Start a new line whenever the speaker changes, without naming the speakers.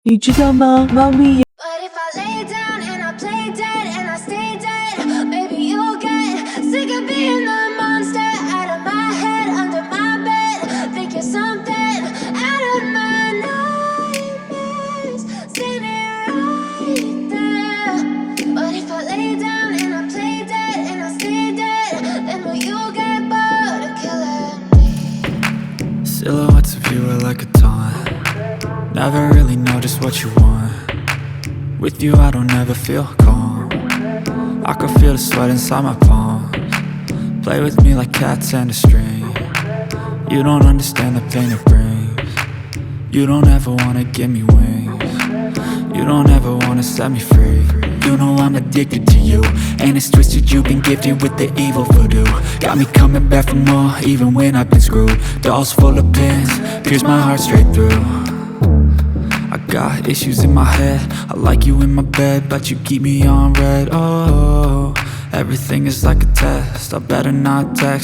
你知道吗，猫咪也
But if I lay down and I play dead and I stay dead, maybe you'll get sick of being the monster out of my head, under my bed. Think you're something out of my nightmares, standing right there. But if I lay down and I play dead and I stay dead, then will you get bored of killing me?
Silhouettes of you are like a taunt. Never really know just what you want. With you I don't ever feel calm. I can feel the sweat inside my palms. Play with me like cats and a string. You don't understand the pain it brings. You don't ever wanna give me wings. You don't ever wanna set me free. You know I'm addicted to you, and it's twisted, you've been gifted with the evil voodoo. Got me coming back for more, even when I've been screwed. Dolls full of pins, pierce my heart straight through. I got issues in my head, I like you in my bed, but you keep me on red. Oh, everything is like a test, I better not text.